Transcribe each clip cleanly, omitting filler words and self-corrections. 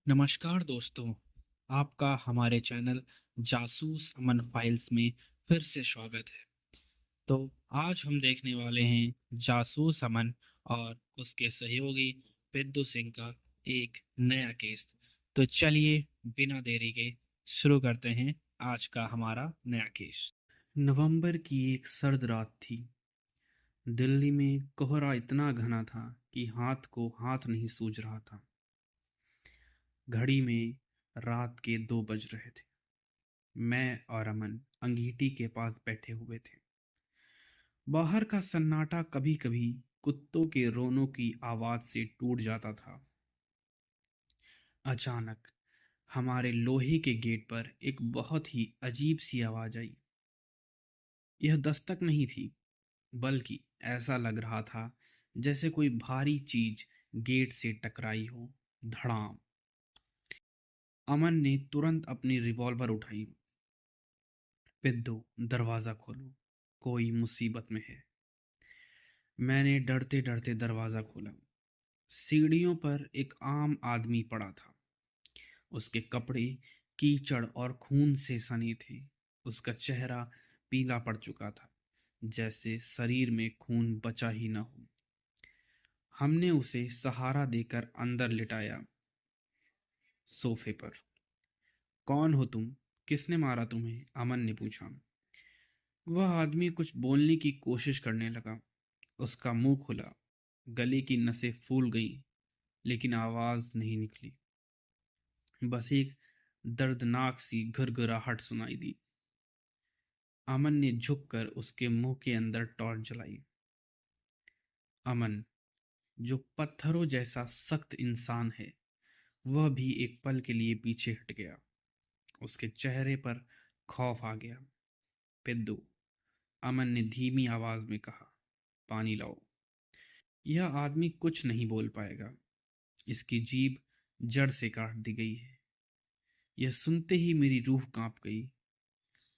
नमस्कार दोस्तों, आपका हमारे चैनल जासूस अमन फाइल्स में फिर से स्वागत है। तो आज हम देखने वाले हैं जासूस अमन और उसके सहयोगी पिद्दू सिंह का एक नया केस। तो चलिए बिना देरी के शुरू करते हैं आज का हमारा नया केस। नवंबर की एक सर्द रात थी। दिल्ली में कोहरा इतना घना था कि हाथ को हाथ नहीं सूझ रहा था। घड़ी में रात के 2 बज रहे थे। मैं और अमन अंगीठी के पास बैठे हुए थे। बाहर का सन्नाटा कभी-कभी कुत्तों के रोनों की आवाज से टूट जाता था। अचानक हमारे लोहे के गेट पर एक बहुत ही अजीब सी आवाज आई। यह दस्तक नहीं थी, बल्कि ऐसा लग रहा था जैसे कोई भारी चीज गेट से टकराई हो। धड़ाम। अमन ने तुरंत अपनी रिवॉल्वर उठाई। पिद्दू, दरवाजा खोलो, कोई मुसीबत में है। मैंने डरते डरते दरवाजा खोला। सीढ़ियों पर एक आम आदमी पड़ा था। उसके कपड़े कीचड़ और खून से सने थे। उसका चेहरा पीला पड़ चुका था, जैसे शरीर में खून बचा ही न हो। हमने उसे सहारा देकर अंदर लिटाया, सोफे पर। कौन हो तुम? किसने मारा तुम्हें? अमन ने पूछा। वह आदमी कुछ बोलने की कोशिश करने लगा। उसका मुंह खुला, गले की नसें फूल गईं, लेकिन आवाज नहीं निकली। बस एक दर्दनाक सी घुरघुराहट सुनाई दी। अमन ने झुककर उसके मुंह के अंदर टॉर्च जलाई। अमन, जो पत्थरों जैसा सख्त इंसान है, वह भी एक पल के लिए पीछे हट गया। उसके चेहरे पर खौफ आ गया। पिद्दू, अमन ने धीमी आवाज में कहा, पानी लाओ। यह आदमी कुछ नहीं बोल पाएगा। इसकी जीभ जड़ से काट दी गई है। यह सुनते ही मेरी रूह कांप गई।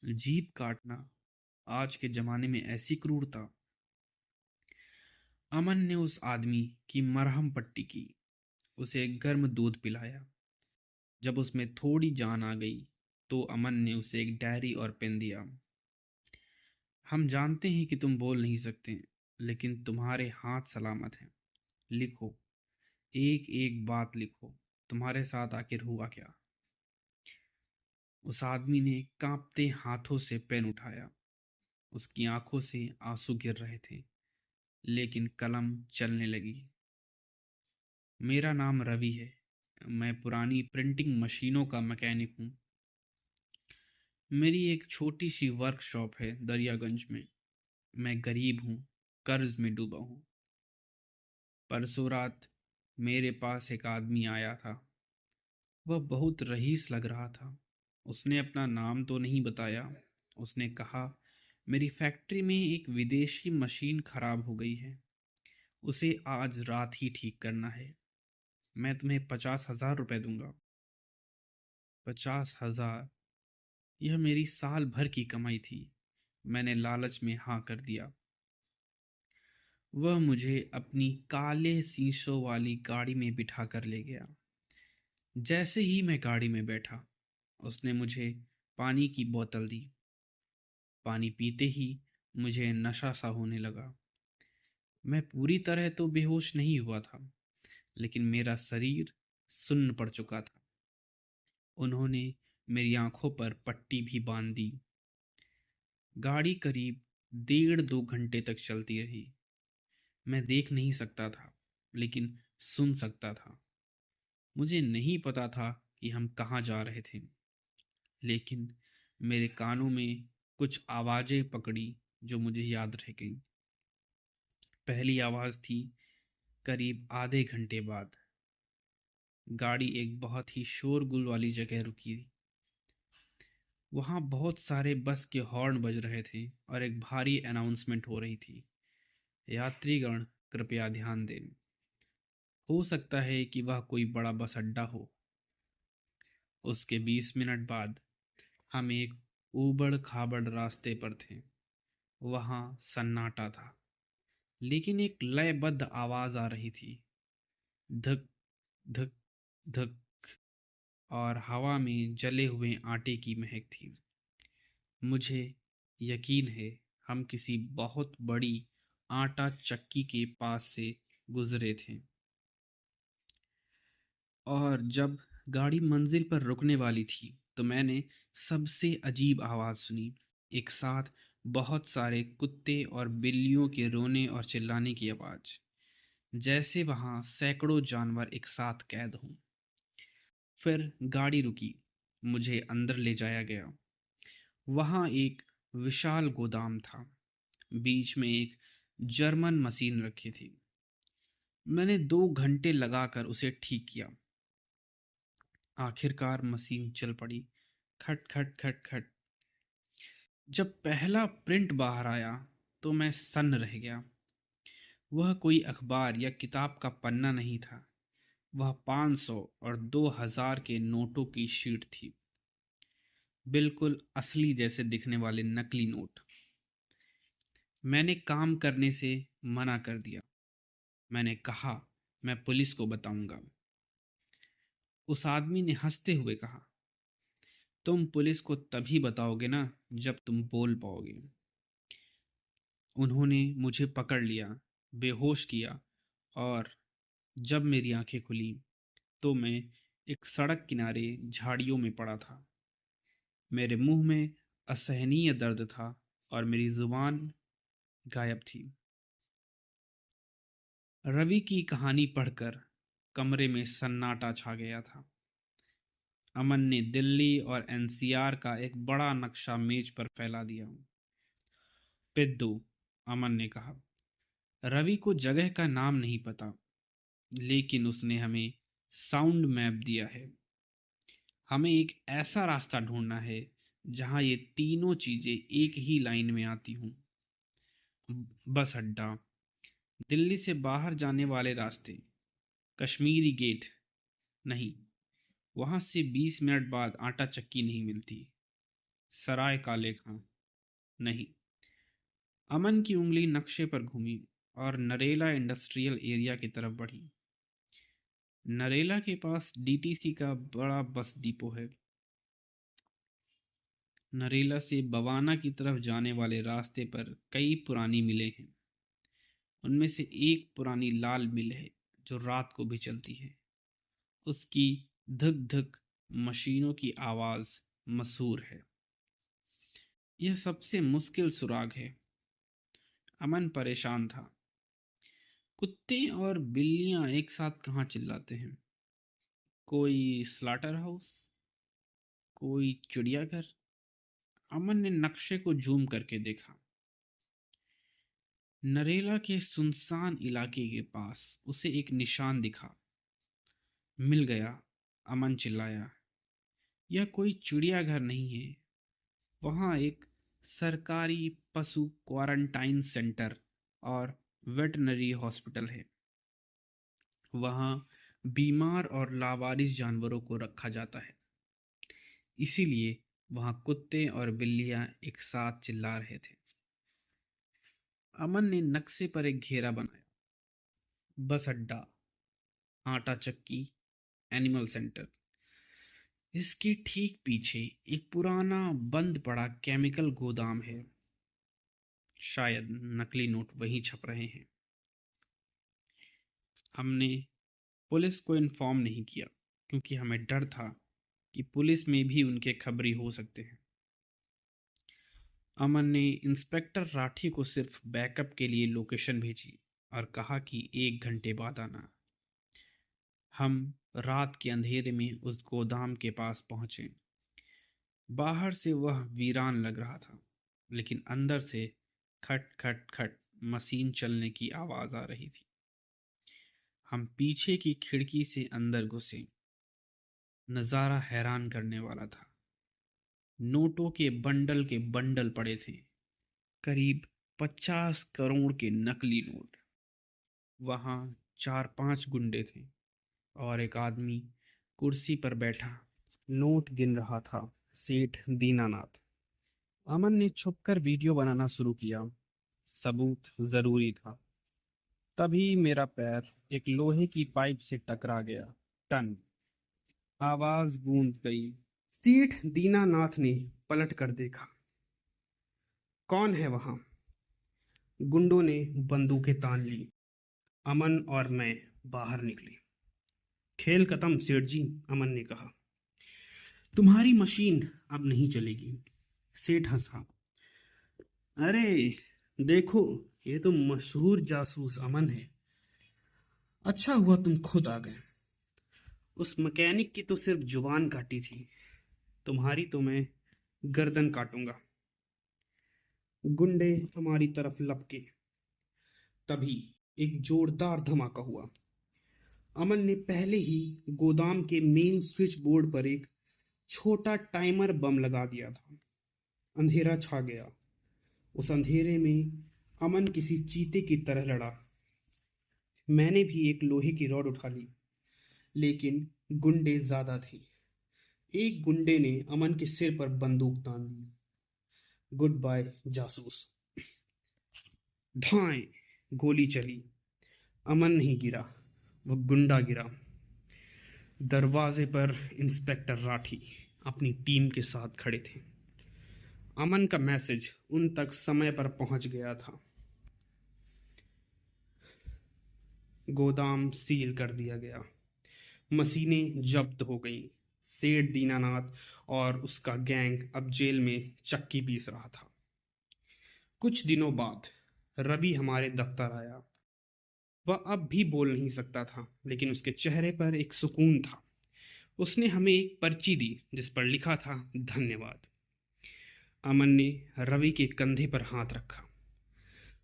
जीभ काटना, आज के जमाने में ऐसी क्रूरता। अमन ने उस आदमी की मरहम पट्टी की, उसे गर्म दूध पिलाया। जब उसमें थोड़ी जान आ गई तो अमन ने उसे एक डायरी और पेन दिया। हम जानते हैं कि तुम बोल नहीं सकते, लेकिन तुम्हारे हाथ सलामत हैं। लिखो, एक एक बात लिखो। तुम्हारे साथ आखिर हुआ क्या? उस आदमी ने कांपते हाथों से पेन उठाया। उसकी आंखों से आंसू गिर रहे थे, लेकिन कलम चलने लगी। मेरा नाम रवि है। मैं पुरानी प्रिंटिंग मशीनों का मैकेनिक हूँ। मेरी एक छोटी सी वर्कशॉप है दरियागंज में। मैं गरीब हूँ, कर्ज में डूबा हूँ। परसों रात मेरे पास एक आदमी आया था। वह बहुत रईस लग रहा था। उसने अपना नाम तो नहीं बताया। उसने कहा, मेरी फैक्ट्री में एक विदेशी मशीन खराब हो गई है। उसे आज रात ही ठीक करना है। मैं तुम्हें 50,000 रुपये दूंगा। 50,000? यह मेरी साल भर की कमाई थी। मैंने लालच में हाँ कर दिया। वह मुझे अपनी काले शीशों वाली गाड़ी में बिठा कर ले गया। जैसे ही मैं गाड़ी में बैठा, उसने मुझे पानी की बोतल दी। पानी पीते ही मुझे नशा सा होने लगा। मैं पूरी तरह तो बेहोश नहीं हुआ था, लेकिन मेरा शरीर सुन्न पड़ चुका था। उन्होंने मेरी आंखों पर पट्टी भी बांध दी। गाड़ी करीब 1.5-2 घंटे तक चलती रही। मैं देख नहीं सकता था, लेकिन सुन सकता था। मुझे नहीं पता था कि हम कहाँ जा रहे थे, लेकिन मेरे कानों में कुछ आवाज़ें पकड़ी जो मुझे याद रह गईं। पहली आवाज़ थी करीब आधे घंटे बाद। गाड़ी एक बहुत ही शोरगुल वाली जगह रुकी। वहाँ बहुत सारे बस के हॉर्न बज रहे थे और एक भारी अनाउंसमेंट हो रही थी, यात्रीगण कृपया ध्यान दें। हो सकता है कि वह कोई बड़ा बस अड्डा हो। उसके 20 मिनट बाद हम एक ऊबड़ खाबड़ रास्ते पर थे। वहाँ सन्नाटा था, लेकिन एक लयबद्ध आवाज आ रही थी। धक धक धक। और हवा में जले हुए आटे की महक थी। मुझे यकीन है हम किसी बहुत बड़ी आटा चक्की के पास से गुजरे थे। और जब गाड़ी मंजिल पर रुकने वाली थी तो मैंने सबसे अजीब आवाज़ सुनी। एक साथ बहुत सारे कुत्ते और बिल्लियों के रोने और चिल्लाने की आवाज़, जैसे वहाँ सैकड़ों जानवर एक साथ कैद हों। फिर गाड़ी रुकी, मुझे अंदर ले जाया गया। वहाँ एक विशाल गोदाम था, बीच में एक जर्मन मशीन रखी थी। मैंने 2 घंटे लगाकर उसे ठीक किया। आखिरकार मशीन चल पड़ी। खट खट खट खट। जब पहला प्रिंट बाहर आया तो मैं सन्न रह गया। वह कोई अखबार या किताब का पन्ना नहीं था, वह 500 और 2000 के नोटों की शीट थी। बिल्कुल असली जैसे दिखने वाले नकली नोट। मैंने काम करने से मना कर दिया। मैंने कहा मैं पुलिस को बताऊंगा। उस आदमी ने हंसते हुए कहा, तुम पुलिस को तभी बताओगे ना जब तुम बोल पाओगे। उन्होंने मुझे पकड़ लिया, बेहोश किया, और जब मेरी आंखें खुली तो मैं एक सड़क किनारे झाड़ियों में पड़ा था। मेरे मुंह में असहनीय दर्द था और मेरी जुबान गायब थी। रवि की कहानी पढ़कर कमरे में सन्नाटा छा गया था। अमन ने दिल्ली और एनसीआर का एक बड़ा नक्शा मेज पर फैला दिया। पिद्दू, अमन ने कहा, रवि को जगह का नाम नहीं पता, लेकिन उसने हमें साउंड मैप दिया है। हमें एक ऐसा रास्ता ढूंढना है जहां ये तीनों चीजें एक ही लाइन में आती हों। बस अड्डा, दिल्ली से बाहर जाने वाले रास्ते, कश्मीरी गेट नहीं, वहां से 20 मिनट बाद आटा चक्की नहीं मिलती, सराय काले खां नहीं। अमन की उंगली नक्शे पर घूमी और नरेला इंडस्ट्रियल एरिया की तरफ बढ़ी। नरेला के पास डीटीसी का बड़ा बस डिपो है। नरेला से बवाना की तरफ जाने वाले रास्ते पर कई पुरानी मिलें हैं। उनमें से एक पुरानी लाल मिल है जो रात को भी चलती है। उसकी धक धक मशीनों की आवाज़ मशहूर है। यह सबसे मुश्किल सुराग है। अमन परेशान था। कुत्ते और बिल्लियां एक साथ कहाँ चिल्लाते हैं? कोई स्लाटर हाउस, कोई चिड़ियाघर? अमन ने नक्शे को जूम करके देखा। नरेला के सुनसान इलाके के पास उसे एक निशान दिखा। मिल गया, अमन चिल्लाया। यह कोई चिड़ियाघर नहीं है, वहाँ एक सरकारी पशु क्वारंटाइन सेंटर और वेटनरी हॉस्पिटल है। वहाँ बीमार और लावारिस जानवरों को रखा जाता है, इसीलिए वहाँ कुत्ते और बिल्लियाँ एक साथ चिल्ला रहे थे। अमन ने नक्शे पर एक घेरा बनाया। बस अड्डा, आटा चक्की, एनिमल सेंटर। इसके ठीक पीछे एक पुराना बंद पड़ा केमिकल गोदाम है। शायद नकली नोट वहीं छप रहे हैं। हमने पुलिस को इन्फॉर्म नहीं किया क्योंकि हमें डर था कि पुलिस में भी उनके खबरी हो सकते हैं। अमन ने इंस्पेक्टर राठी को सिर्फ बैकअप के लिए लोकेशन भेजी और कहा कि 1 घंटे बाद आना। हम रात के अंधेरे में उस गोदाम के पास पहुंचे। बाहर से वह वीरान लग रहा था, लेकिन अंदर से खट खट खट मशीन चलने की आवाज़ आ रही थी। हम पीछे की खिड़की से अंदर घुसे। नज़ारा हैरान करने वाला था। नोटों के बंडल पड़े थे, करीब 50 करोड़ के नकली नोट। वहाँ 4-5 गुंडे थे और एक आदमी कुर्सी पर बैठा नोट गिन रहा था, सेठ दीनानाथ। अमन ने छुपकर वीडियो बनाना शुरू किया। सबूत जरूरी था। तभी मेरा पैर एक लोहे की पाइप से टकरा गया। टन। आवाज गूंज गई। सेठ दीनानाथ ने पलट कर देखा। कौन है वहां? गुंडों ने बंदूकें तान ली। अमन और मैं बाहर निकले। खेल खत्म सेठ जी, अमन ने कहा। तुम्हारी मशीन अब नहीं चलेगी। सेठ हंसा। अरे देखो, ये तो मशहूर जासूस अमन है। अच्छा हुआ तुम खुद आ गए। उस मैकेनिक की तो सिर्फ जुबान काटी थी, तुम्हारी तो मैं गर्दन काटूंगा। गुंडे हमारी तरफ लपके। तभी एक जोरदार धमाका हुआ। अमन ने पहले ही गोदाम के मेन स्विच बोर्ड पर एक छोटा टाइमर बम लगा दिया था। अंधेरा छा गया। उस अंधेरे में अमन किसी चीते की तरह लड़ा। मैंने भी एक लोहे की रॉड उठा ली, लेकिन गुंडे ज्यादा थे। एक गुंडे ने अमन के सिर पर बंदूक तान दी। गुड बाय जासूस। ढाई गोली चली। अमन नहीं गिरा, वो गुंडा गिरा। दरवाजे पर इंस्पेक्टर राठी अपनी टीम के साथ खड़े थे। अमन का मैसेज उन तक समय पर पहुंच गया था। गोदाम सील कर दिया गया। मशीनें जब्त हो गईं। सेठ दीनानाथ और उसका गैंग अब जेल में चक्की पीस रहा था। कुछ दिनों बाद रवि हमारे दफ्तर आया। वह अब भी बोल नहीं सकता था, लेकिन उसके चेहरे पर एक सुकून था। उसने हमें एक पर्ची दी जिस पर लिखा था धन्यवाद। अमन ने रवि के कंधे पर हाथ रखा।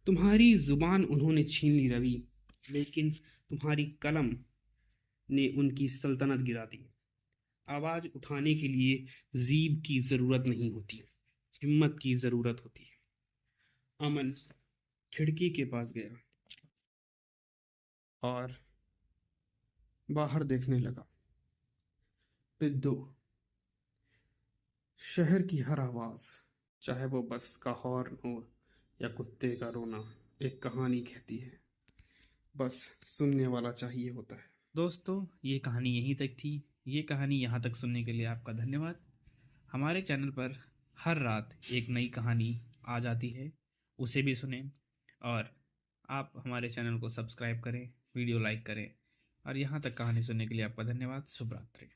तुम्हारी जुबान उन्होंने छीन ली रवि, लेकिन तुम्हारी कलम ने उनकी सल्तनत गिरा दी। आवाज उठाने के लिए जीभ की जरूरत नहीं होती, हिम्मत की जरूरत होती है। अमन खिड़की के पास गया और बाहर देखने लगा। पिद्दू, शहर की हर आवाज, चाहे वो बस का हॉर्न हो या कुत्ते का रोना, एक कहानी कहती है। बस सुनने वाला चाहिए होता है। दोस्तों, ये कहानी यहीं तक थी। ये कहानी यहाँ तक सुनने के लिए आपका धन्यवाद। हमारे चैनल पर हर रात एक नई कहानी आ जाती है, उसे भी सुनें। और आप हमारे चैनल को सब्सक्राइब करें, वीडियो लाइक करें। और यहाँ तक कहानी सुनने के लिए आपका धन्यवाद। शुभ रात्रि।